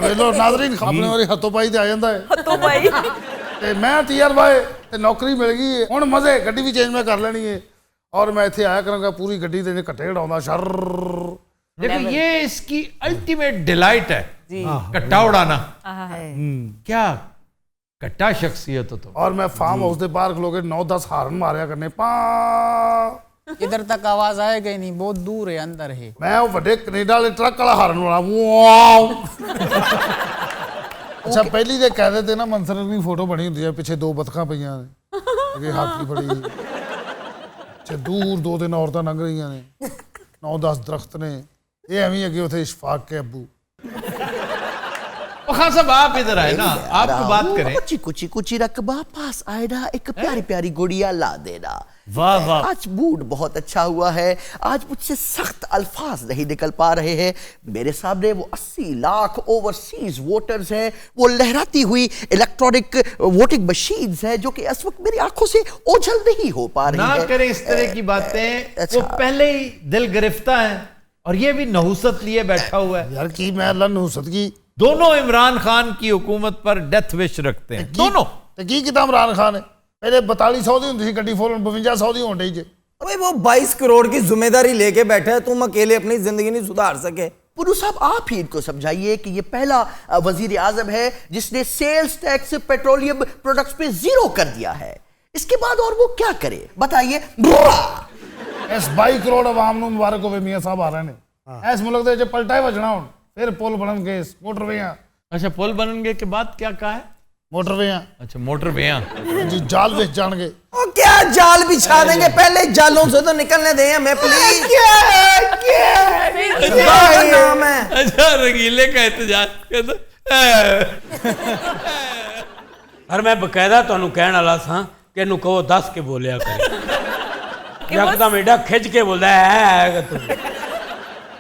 वेलो नाज़रीन, अपने वाली हथों पाई ते आ जाता है। हथों पाई ते मैं TRY ते नौकरी मिल गई है, हुण मजे गड्डी भी चेंज मैं कर लेनी है, और मैं इत्थे आया करांगा पूरी गड्डी ते कट्टे उड़ाउंदा शर। देखो, ये इसकी अल्टीमेट डिलाइट है, कट्टा उड़ाना। क्या कट्टा शख्सियत हो तो। और मैं फार्म हाउस के बाहर खलो के 9-10 हारन मारिया करने, पा इधर तक आवाज आएगा ही नहीं, बहुत दूर है, अंदर है। मैं वो बड़े कनेडा वाले ट्रक वाला हारन वाला। अच्छा, पहली तो कह देते ना मंसर की फोटो बनी होती है, पिछे 2 बतखा पईयां ने, अगे हाथी बड़ी, पिछे दूर 2-3 औरतां लंघ रही ने, 9-10 दरख्त ने, ये एवं अगे उथे इशफाक के अब्बू। खान साहब, आप इधर आए ना, आपको बात करें। चिकू चिकू चिरकबा पास आए ना, एक प्यारी प्यारी गुड़िया ला देना। वाह वाह, आज मूड बहुत अच्छा हुआ है। आज मुझसे सख्त अल्फाज नहीं निकल पा रहे हैं। मेरे सामने वो 80 लाख ओवरसीज वोटर्स हैं, वो लहराती हुई इलेक्ट्रॉनिक वोटिंग मशीन्स हैं, जो कि इस वक्त मेरी आंखों से ओझल नहीं हो पा रही है। ना करें इस तरह की बातें, वो पहले ही दिल गिरफ्ता है और ये भी नहुसत लिए बैठा हुआ है यार की मैं अल्लाह नहुसत की दोनों इमरान खान की हुकूमत पर डेथ विश रखते हैं दोनों ਤੇ ਕੀ ਕੀਤਾ इमरान खान ने पहले 4200 ਦੀ ਹੁੰਦੀ ਸੀ ਗੱਡੀ ਫੋਰਨ 5200 ਦੀ ਹੋਣ ਡਈ ਜੇ अबे वो 22 करोड़ की जिम्मेदारी लेके बैठे है, तुम अकेले अपनी जिंदगी नहीं सुधार सके। पुरू साहब आप ही इनको समझाइए कि ये पहला वजीर आजम है जिसने सेल्स टैक्स पेट्रोलियम प्रोडक्ट्स पे 0 कर दिया है। इसके बाद और वो क्या करे बताइए। इस 22 करोड़ आवाम ਨੂੰ ਮੁਬਾਰਕ ਹੋਵੇ ਮੀਆਂ ਸਾਹਿਬ ਆ ਰਹੇ ਨੇ ਇਸ ਮੁਲਕ ਦੇ ਵਿੱਚ ਪਲਟਾ ਹੀ ਵਜਣਾ ਹੁਣ ਫਿਰ ਪੁਲ ਬਣਨਗੇ मोटरवे अच्छा पुल बनने के बाद क्या कहा है मोटरवे अच्छा मोटरवे जी जाल बेच जाएंगे और क्या जाल बिछा देंगे, पहले जालों से तो निकलने दें हमें प्लीज। क्या नाम है? अच्छा रंगीले का एहतजाज और मैं बकायदा ਤੁਹਾਨੂੰ ਕਹਿਣ ਵਾਲਾ ਸਾਂ ਕਿ ਇਹਨੂੰ ਕਹੋ ਦੱਸ ਕੇ ਬੋਲਿਆ ਕਰੇ एकदम एडा खिंच के बोलता है तू।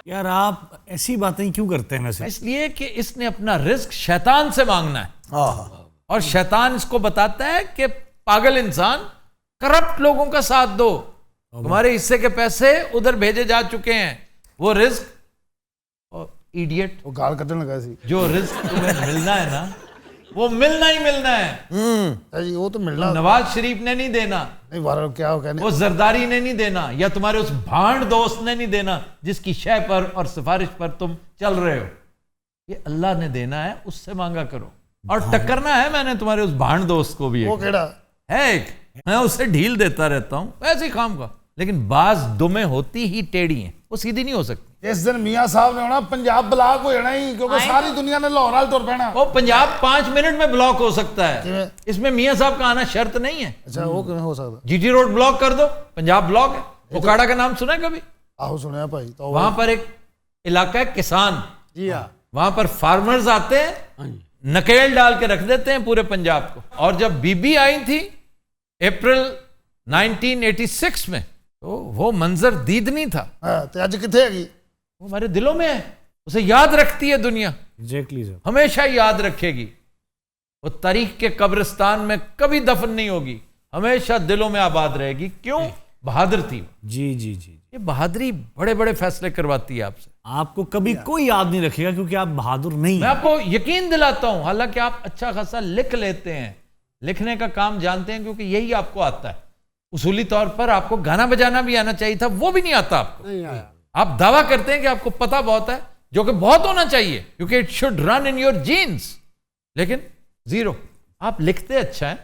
यार आप ऐसी बातें क्यों करते हैं वैसे? इसलिए कि इसने अपना रिस्क शैतान से मांगना है और शैतान इसको बताता है कि पागल इंसान करप्ट लोगों का साथ दो, तुम्हारे हिस्से के पैसे उधर भेजे जा चुके हैं, वो रिस्क और इडियट वो गाल कटने लगा सी जो रिस्क तुम्हें मिलना है ना वो मिलना ही मिलना है जी वो तो मिलना नवाज शरीफ ने नहीं देना, नहीं वारा क्या हो कहने वो जरदारी ने नहीं देना या तुम्हारे उस भांड दोस्त ने नहीं देना जिसकी शय पर और सिफारिश पर तुम चल रहे हो, ये अल्लाह ने देना है, उससे मांगा करो। और टक्करना है मैंने तुम्हारे उस भांड दोस्त को भी वो केड़ा है एक, मैं उसे ढील देता रहता हूं ऐसे ही काम का, लेकिन बाज दुमें होती ही टेढ़ी हैं, वो सीधी नहीं हो सकती। इस दिन मियां साहब ने होना पंजाब ब्लॉक हो जाना ही क्योंकि सारी दुनिया ने लाहौर वाल तुर पैना। वो पंजाब 5 मिनट में ब्लॉक हो सकता है, इसमें मियां साहब का आना शर्त नहीं है। अच्छा वो क्यों हो सकता? जीटी रोड ब्लॉक कर दो, पंजाब ब्लॉक है। ओकाड़ा का नाम सुना है कभी? आहो सुना भाई। तो वहां पर एक इलाका है किसान, जी हाँ, वहां पर फार्मर्स आते हैं, नकेल डाल के रख देते हैं पूरे पंजाब को। और जब बीबी आई थी अप्रैल 1986 में तो वो मंजर दीद नहीं था। तो आज किथे हैगी? वो हमारे दिलों में है, उसे याद रखती है दुनिया, एग्जैक्टली सर, हमेशा याद रखेगी। वो तारीख के कब्रिस्तान में कभी दफन नहीं होगी, हमेशा दिलों में आबाद रहेगी। क्यों? बहादुर थी। जी जी जी, ये बहादुरी बड़े बड़े फैसले करवाती है आपसे। आपको कभी कोई याद नहीं रखेगा क्योंकि आप बहादुर नहीं मैं हैं। आपको यकीन दिलाता हूं, हालांकि आप अच्छा खासा लिख लेते हैं, लिखने का काम जानते हैं क्योंकि यही आपको आता है। उसूली तौर पर आपको गाना बजाना भी आना चाहिए था, वो भी नहीं आता आपको। नहीं आया। आप दावा करते हैं कि आपको पता बहुत है, जो कि बहुत होना चाहिए क्योंकि it should run in your genes, लेकिन 0। आप लिखते अच्छा है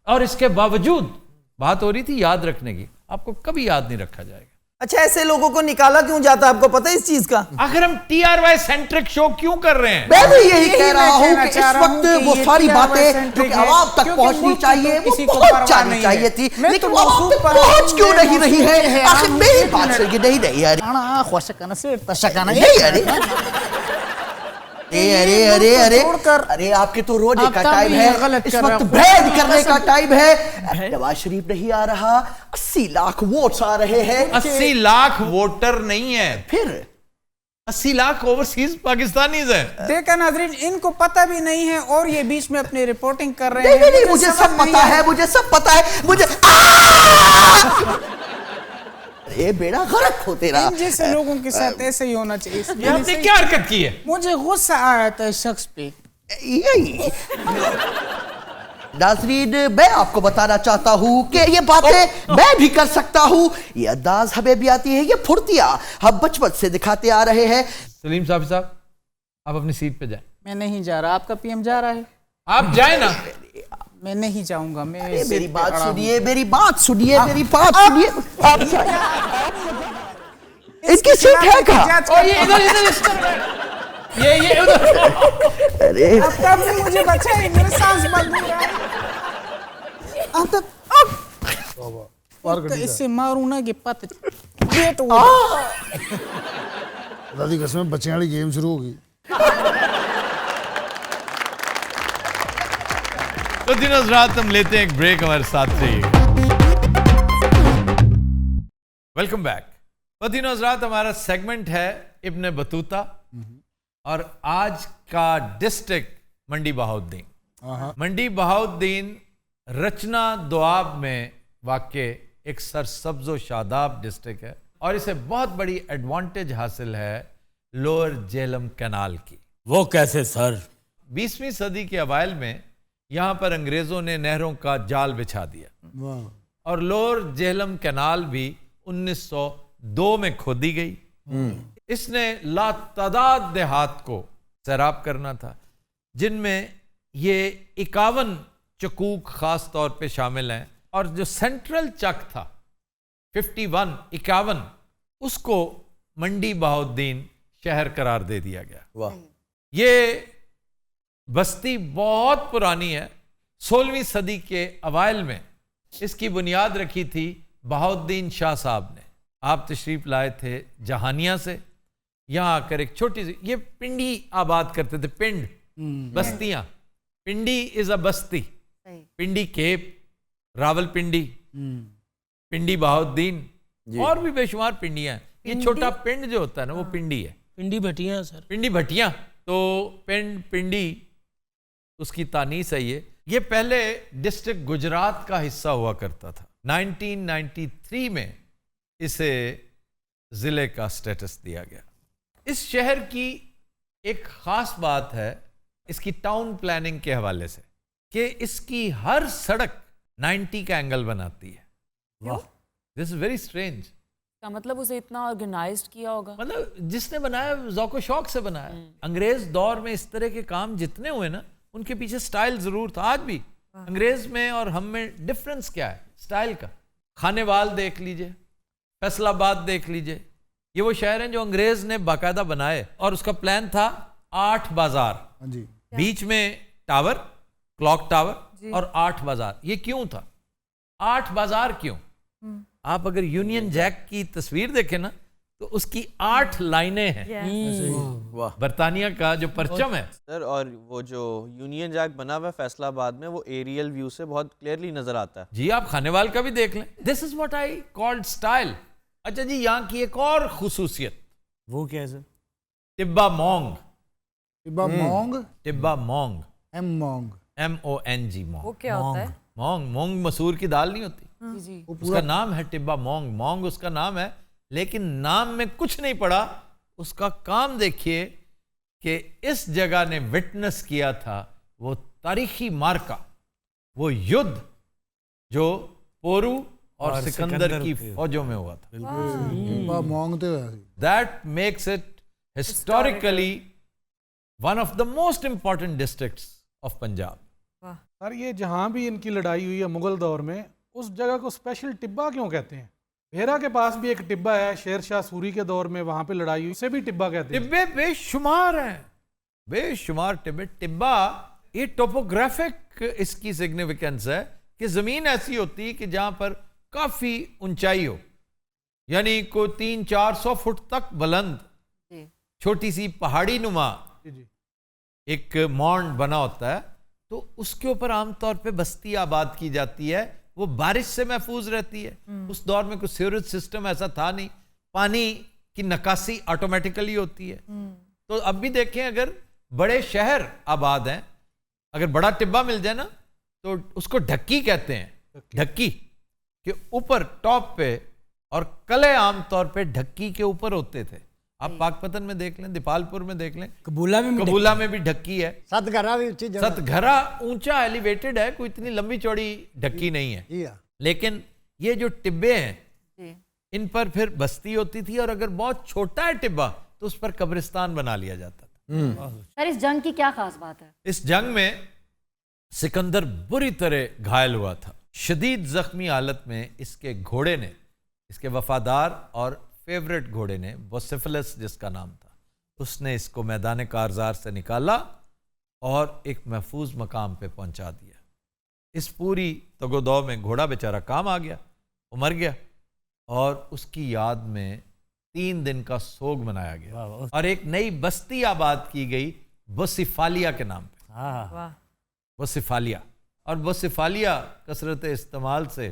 और इसके बावजूद बात हो रही थी याद रखने की, आपको कभी याद नहीं रखा जाएगा। अच्छा ऐसे लोगों को निकाला क्यों जाता है, आपको पता है इस चीज का? आखिर हम TRY सेंट्रिक शो क्यों कर रहे हैं? मैं भी यही कह रहा हूँ कि इस वक्त वो सारी बातें जो कि आवाम तक पहुंचनी चाहिए वो पहुंच जानी चाहिए थी, लेकिन वो आवाम तक पहुंच क्यों नहीं रही है? आखिर मेरी बात से ये नहीं नहीं यार, अरे अरे अरे अरे आपके तो रोने का टाइम है, इस वक्त भेद करने का टाइम है। नवाज शरीफ नहीं आ रहा, 80 लाख वोट्स आ रहे हैं। 80 लाख वोटर नहीं है, फिर 80 लाख ओवरसीज पाकिस्तानीज हैं। देखा नाजरीन, इनको पता भी नहीं है और ये बीच में अपनी रिपोर्टिंग कर रहे हैं। नहीं, मुझे सब पता है, मुझे सब पता है, मुझे ये बेड़ा गर्क हो तेरा। इन जैसे लोगों के साथ ऐसे ही होना चाहिए। ये आपने क्या हरकत की है? मुझे गुस्सा आया था इस शख्स पे। यही नाज़रीन, मैं आपको बताना चाहता हूँ कि ये बातें मैं भी कर सकता हूँ, ये अंदाज हमें भी आती है, ये फुर्तियाँ हम बचपन से दिखाते आ रहे हैं। सलीम साहब आप अपनी सीट पे जाएं। मैं नहीं जा रहा, आपका पीएम जा रहा है। आप जाए ना। मैं नहीं जाऊंगा। मैं मेरी बात सुनिए, मेरी बात सुनिए, मेरी बात सुनिए। आप इनकी सीट है कहाँ? ये इधर ये उधर। अरे अब मुझे बचाइए, मेरे सांस बंद हो रहा है। अब इससे मारूं ना कि पत पेट हो। दादी कसम बच्चों वाली गेम शुरू होगी। तो दिनों रात हम लेते हैं एक ब्रेक, हमारे साथ रहिए। Welcome back. तो दिनों रात हमारा सेगमेंट है इब्न बतूता और आज का डिस्ट्रिक्ट मंडी बहाउद्दीन। मंडी बहाउद्दीन रचना दोआब में वाक़ एक सरसब्ज़ो शादाब डिस्ट्रिक्ट है और इसे बहुत बड़ी एडवांटेज हासिल है लोअर झेलम कैनाल की। वो कैसे सर? 20वीं सदी के अवाइल में यहाँ पर अंग्रेजों ने नहरों का जाल बिछा दिया और लोअर झेलम कैनाल भी 1902 में खोदी गई। इसने लातादाद देहात को सैराब करना था, जिनमें ये 51 चकूक खास तौर पे शामिल हैं, और जो सेंट्रल चक था 51 उसको मंडी बहाउद्दीन शहर करार दे दिया गया। वाह। ये बस्ती बहुत पुरानी है। 16वीं सदी के अवाइल में इसकी बुनियाद रखी थी बहाउद्दीन शाह साहब ने। आप तशरीफ लाए थे जहानिया से, यहाँ आकर एक छोटी सी ये पिंडी आबाद करते थे। पिंड बस्तियां, पिंडी is a Basti. Pindi cap, Rawalpindi, पिंडी बहाउद्दीन और भी बेशुमार पिंडियां हैं। ये छोटा पिंड जो होता है ना वो पिंडी है। पिंडी भटियां सर, पिंडी भटियां। तो पिंडी उसकी तानीस है। ये पहले डिस्ट्रिक्ट गुजरात का हिस्सा हुआ करता था। 1993 में इसे जिले का स्टेटस दिया गया। इस शहर की एक खास बात है इसकी टाउन प्लानिंग के हवाले से कि इसकी हर सड़क 90 का एंगल बनाती है। This is very strange. का मतलब उसे इतना ऑर्गेनाइज्ड किया होगा, मतलब जिसने बनाया ज़ौक़ शौक से बनाया। अंग्रेज दौर में इस तरह के काम जितने हुए ना, उनके पीछे स्टाइल जरूर था। आज भी अंग्रेज में और हम में डिफरेंस क्या है? स्टाइल का। खानेवाल देख लीजिए, फैसलाबाद देख लीजिए, ये वो शहर हैं जो अंग्रेज ने बाकायदा बनाए। और उसका प्लान था 8 बाजार, बीच में टावर, क्लॉक टावर और 8 बाजार। ये क्यों था 8 बाजार? क्यों? आप अगर यूनियन जैक की तस्वीर देखें ना तो उसकी 8 लाइनें हैं। वाह। बरतानिया का जो परचम है सर, और वो जो यूनियन जैक बना हुआ है फैसलाबाद में, वो एरियल व्यू से बहुत क्लियरली नजर आता है। जी। आप खानेवाल का भी देख लें। This is what I called style. अच्छा जी, यहाँ की एक और खुसूसियत, वो क्या है सर? टिब्बा मोंग। टिब्बा मोंग, टिब्बा मोंग, मोंग, MONG वो मोंग। क्या होता है? मोंग मसूर की दाल नहीं होती, जी जी। उसका नाम है टिब्बा मोंग। मोंग उसका नाम है, लेकिन नाम में कुछ नहीं पड़ा। उसका काम देखिए कि इस जगह ने विटनेस किया था वो तारीखी मार्का, वो युद्ध जो पोरू और सिकंदर की फौजों में हुआ था। मांगते हुए that makes it historically one of the most important districts of Punjab. Sir, ये जहाँ भी इनकी लड़ाई हुई है मुगल दौर में, उस जगह को स्पेशल टिब्बा क्यों कहते हैं? भेरा के पास भी एक टिब्बा है, शेर शाह सूरी के दौर में वहां पे लड़ाई हुई, उसे भी टिब्बा कहते हैं। टिब्बे बेशुमार हैं, बेशुमार टिब्बे। टिब्बा ये टोपोग्राफिक इसकी सिग्निफिकेंस है कि जमीन ऐसी होती है कि जहां पर काफी ऊंचाई हो, यानी को 300-400 फुट तक बुलंद छोटी सी पहाड़ी नुमा एक मॉन्ड बना होता है, तो उसके ऊपर आमतौर पे बस्ती आबाद की जाती है। वो बारिश से महफूज रहती है। उस दौर में कोई सीवरेज सिस्टम ऐसा था नहीं, पानी की नकासी ऑटोमेटिकली होती है। तो अब भी देखें, अगर बड़े शहर आबाद हैं, अगर बड़ा टिब्बा मिल जाए ना तो उसको ढक्की कहते हैं। ढक्की के ऊपर टॉप पे, और कले आमतौर पे ढक्की के ऊपर होते थे। आप पाकपतन में देख लें, दीपालपुर में देख लें, कबूला में भी ढक्की है। सतघरा भी ऊंची जगह, सतघरा ऊंचा एलिवेटेड है, कोई इतनी लंबी चौड़ी ढक्की नहीं है। लेकिन ये जो टिब्बे हैं इन पर फिर बस्ती होती थी, और अगर बहुत छोटा है टिब्बा तो उस पर कब्रिस्तान बना लिया जाता था। सर, इस जंग की क्या खास बात है? इस जंग में सिकंदर बुरी तरह घायल हुआ था। शदीद जख्मी हालत में इसके घोड़े ने, इसके वफादार और फेवरेट घोड़े ने, बोसिफिलस जिसका नाम था, उसने इसको मैदान कारजार से निकाला और एक महफूज मकाम पे पहुंचा दिया। इस पूरी तगोदौ में घोड़ा बेचारा काम आ गया, वो मर गया, और उसकी याद में 3 दिन का सोग मनाया गया और एक नई बस्ती आबाद की गई बोसिफालिया के नाम पे। बोसिफालिया, और बोसिफालिया कसरत इस्तेमाल से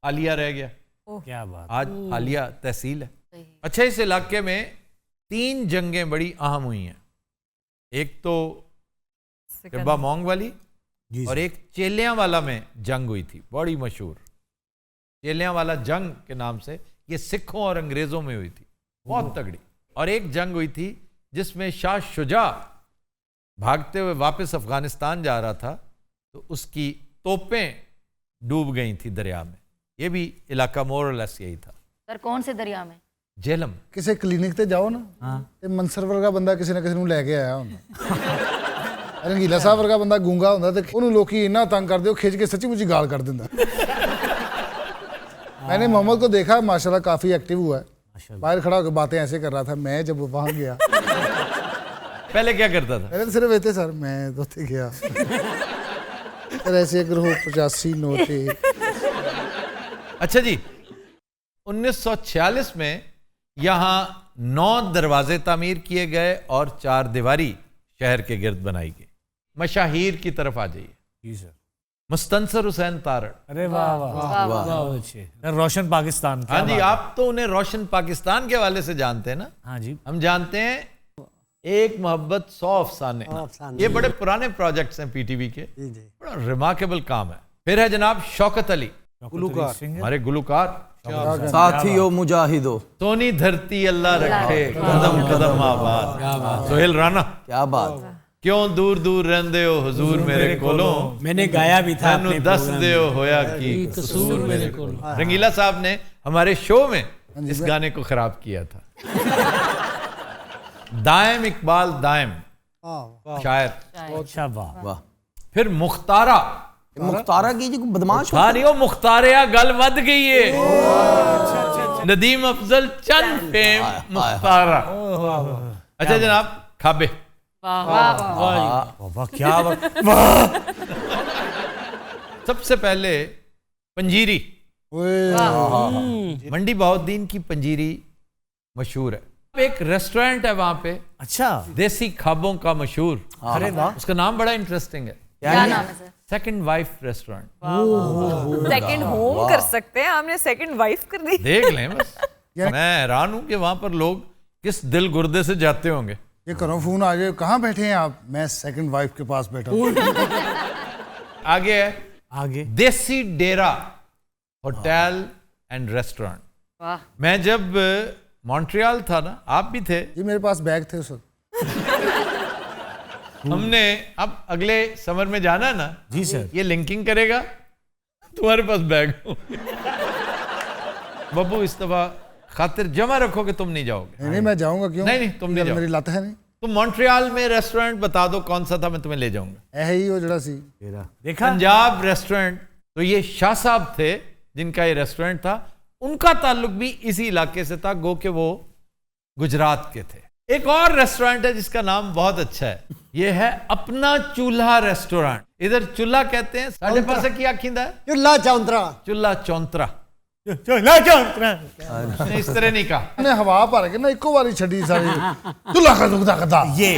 फालिया रह गया। क्या बात। आज फालिया तहसील है। अच्छा, इस इलाके में 3 जंगें बड़ी अहम हुई हैं। एक तो टिब्बा मोंग वाली, और एक चेलियां वाला में जंग हुई थी, बड़ी मशहूर चेलियां वाला जंग के नाम से। ये सिखों और अंग्रेजों में हुई थी, बहुत तगड़ी। और एक जंग हुई थी जिसमें शाह शुजा भागते हुए वापस अफगानिस्तान जा रहा था, तो उसकी तोपें डूब गई थी दरिया में। ये भी इलाका मोर और लेस यही था। सर कौन से दरिया में? जेलम। ਕਿਸੇ ਕਲੀਨਿਕ ਤੇ ਜਾਓ ਨਾ ਤੇ ਮਨਸਰ ਵਰਗਾ ਬੰਦਾ ਕਿਸੇ ਨਾ ਕਿਸੇ ਨੂੰ ਲੈ ਕੇ ਆਇਆ ਹੁੰਦਾ। ਰੰਗੀਲਾ ਸਾਹਿਬ ਵਰਗਾ ਬੰਦਾ ਗੂੰਗਾ ਹੁੰਦਾ ਤੇ ਉਹਨੂੰ ਲੋਕੀ ਇੰਨਾ ਤੰਗ ਕਰਦੇ ਉਹ ਖਿੱਚ ਕੇ ਸੱਚੀ ਮੁੱਚੀ ਗਾਲ ਕੱਢ ਦਿੰਦਾ। मैंने मोहम्मद को देखा, माशाल्लाह काफी एक्टिव हुआ है, बाहर खड़ा होकर बातें ऐसे कर रहा था। मैं जब वहां गया पहले क्या करता था? पहले तो सिर्फ ऐसे सर मैं तो गया सर ऐसे ग्रोह 85 नोटे। अच्छा जी, 1946 में यहाँ 9 दरवाजे तामीर किए गए और 4 दीवारी शहर के गिर्द बनाई गई। मशाहीर की तरफ आ जाइए। जी सर। मुस्तंसर हुसैन तारड़। अरे वाह वाह वाह, अच्छे। रोशन पाकिस्तान। हाँ जी, आप तो उन्हें रोशन पाकिस्तान के हवाले से जानते हैं ना? हाँ जी। हम जानते हैं एक मोहब्बत 100 अफसाने। ये बड़े पुराने प्रोजेक्ट्स हैं पीटीवी के, बड़ा रिमार्केबल काम है। फिर है जनाब शौकत अली, हमारे गुलूकार। साथियों मुजाहिदो, सोनी धरती अल्लाह रखे, कदम कदम आबाद। सोहेल राना, क्या बात। क्यों दूर दूर रहंदे हो हुजूर मेरे कोलों, मैंने गाया भी था अपने दस दे होया की कसूर मेरे कोलों। रंगीला साहब ने हमारे शो में इस गाने को खराब किया था। दायम इकबाल दायम शायर। अच्छा वाह। फिर मुख्तारा। मुख्तारा की जो बदमाश हाँ नहीं, वो मुख्तारिया गल वध गई है। नदीम अफजल चंद फेम मुख्तारा। अच्छा जनाब खाबे। वाह क्या सबसे पहले पंजीरी। मंडी बहाउद्दीन की पंजीरी मशहूर है। एक रेस्टोरेंट है वहां पे, अच्छा, देसी खाबों का मशहूर। अरे वाह, उसका नाम बड़ा इंटरेस्टिंग है। क्या नाम है sir? Second wife restaurant. Second home कर सकते हैं, हमने सेकंड वाइफ कर दी। देख लें बस। मैं हैरान हूं कि वहां पर लोग किस दिल गुर्दे से जाते होंगे। ये करो फोन आ जाए, कहाँ बैठे हैं आप? मैं सेकंड वाइफ के पास बैठा हूँ। आगे है आगे देसी डेरा होटल एंड रेस्टोरेंट। वाह। मैं जब मॉन्ट्रियल था ना, आप भी थे जी, मेरे पास बैग थे उस वक्त। हमने अब अगले समर में जाना है ना जी सर, ये लिंकिंग करेगा, तुम्हारे पास बैग हो। बब्बू इस दफा खातिर जमा रखो कि तुम नहीं जाओगे। नहीं मैं जाऊंगा। क्यों? नहीं तुम नहीं जाओगे, मेरी लत है नहीं। तुम मॉन्ट्रियल में रेस्टोरेंट बता दो कौन सा था, मैं तुम्हें ले जाऊंगा। है ही वो जड़ा सी देखा पंजाब रेस्टोरेंट। तो ये शाह साहब थे जिनका ये रेस्टोरेंट था, उनका ताल्लुक भी इसी इलाके से था, गो के वो गुजरात के थे। एक और रेस्टोरेंट है जिसका नाम बहुत अच्छा है, ये है अपना चूल्हा रेस्टोरेंट। इधर चूल्हा कहते हैं, साढ़े पास की आखिंदा है चुल्ला चौंतरा। चूल्हा चौंतरा। इस तरह नहीं कहा। ने हवा भर के ना इको वाली छड़ी सारी चुल्हा का दुखदा कदा। ये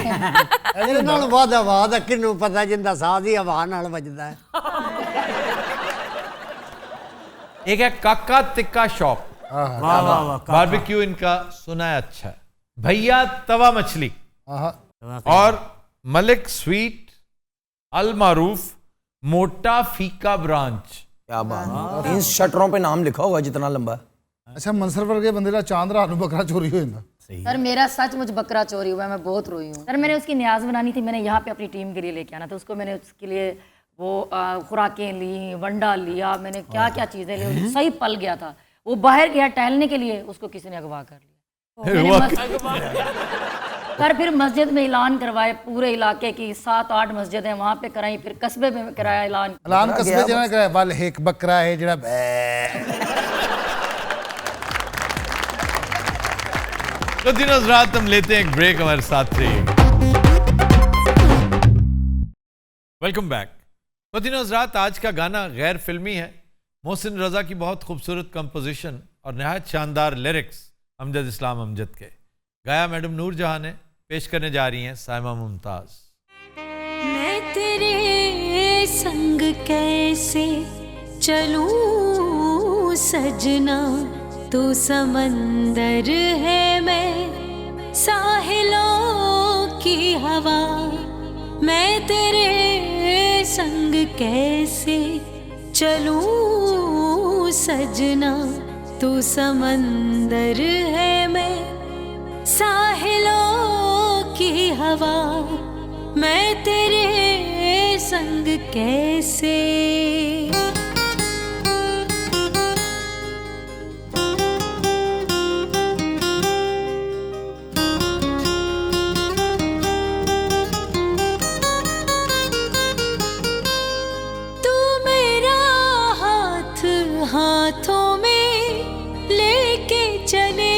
ਇਹਦੇ ਨਾਲ ਵੱਧ ਹਵਾ ਦਾ ਕਿਹਨੂੰ ਪਤਾ, ਜਿੰਦਾ ਸਾਹ ਦੀ ਹਵਾ ਨਾਲ ਵੱਜਦਾ ਹੈ। एक है काका टिक्का शॉप। वाह वाह वाह, बारबेक्यू इनका सुना है अच्छा है। भैया तवा मछली और मलिक स्वीट अल मारूफ मोटा फीका ब्रांच। क्या बात। इन शटरों पे नाम लिखा होगा जितना लंबा। अच्छा मनसर वर्गे बंदे का चांद रात में बकरा चोरी हो जाता। सर मेरा सचमुच बकरा चोरी हुआ है, मैं बहुत रोई हूँ सर। मैंने उसकी न्याज बनानी थी, मैंने यहाँ पे अपनी टीम के लिए लेके आना था उसको। मैंने उसके लिए वो खुराकें ली, वंडा लिया, मैंने क्या क्या चीज़ें ली, सही पल गया था। वो बाहर गया टहलने के लिए, उसको किसी ने अगवा कर लिया। पर फिर मस्जिद में ऐलान करवाए, पूरे इलाके की 7-8 मस्जिद हैं वहाँ पे कराई, फिर कस्बे में कराया ऐलान कस्बे जना कराया। वाल एक बकरा है जड़ा। तो दिन रात हम लेते हैं एक ब्रेक, हमारे साथ रहिए। Welcome back. तो दिन रात आज का गाना गैर फिल्मी है। मोहसिन रजा की बहुत खूबसूरत कंपोजिशन और नहायत शानदार लिरिक्स अमजद इस्लाम अमजद के, गाया मैडम नूर जहां ने। पेश करने जा रही हैं साइमा मुमताज। मैं तेरे संग कैसे चलूं सजना, तू समंदर है मैं साहिलों की हवा। मैं तेरे संग कैसे चलूं सजना, तू समंदर है, मैं साहिलों की हवा, मैं तेरे संग कैसे। हाथों में लेके चले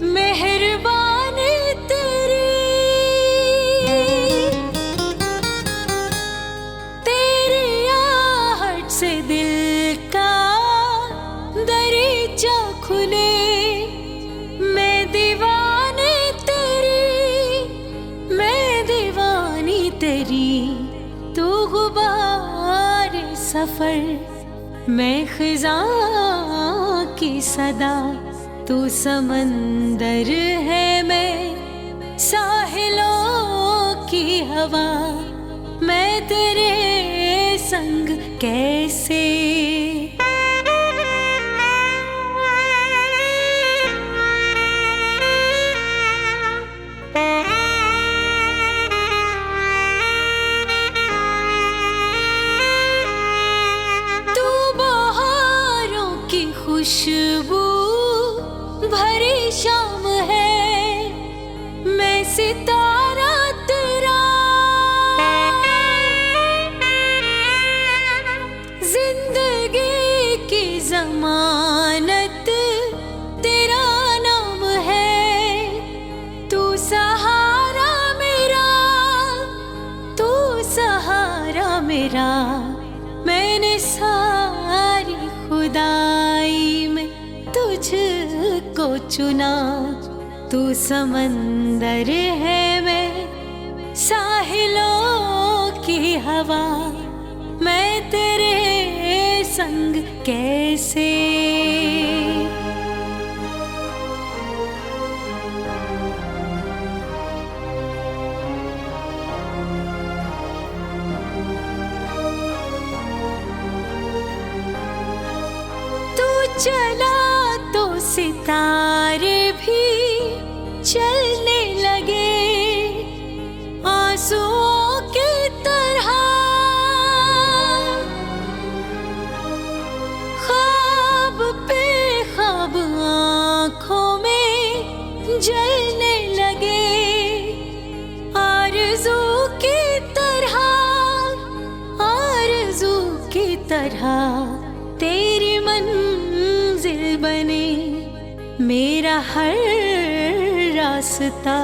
मेहरबान तेरी आहट से दिल का दरीचा खुले, मैं दीवानी तेरी, तू गुबार सफर, मैं खिज़ां की सदा, तू समंदर है, मैं साहिलों की हवा, मैं तेरे संग कैसे। खुशबू भरी शाम है, मैं सितारा तेरा, जिंदगी की जमानत तेरा नाम है, तू सहारा मेरा, मैंने सारी खुदाई में तुझको चुना, तू समंदर है, मैं साहिलों की हवा, मैं तेरे संग कैसे। चला तो सितारे भी चलने लगे, आंसुओं की तरह, ख्वाब पे ख्वाब आँखों में जलने लगे, आरज़ू की तरह तेरी मंजिल बने मेरा हर रास्ता,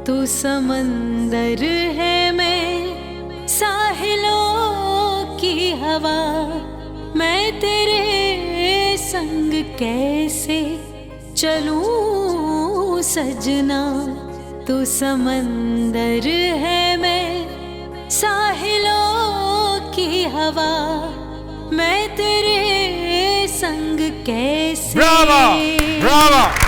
तू समंदर है, मैं साहिलों की हवा, मैं तेरे संग कैसे चलूं सजना, तू समंदर है, मैं साहिलों की हवा, मैं तेरे संग कैसे। Bravo, Bravo.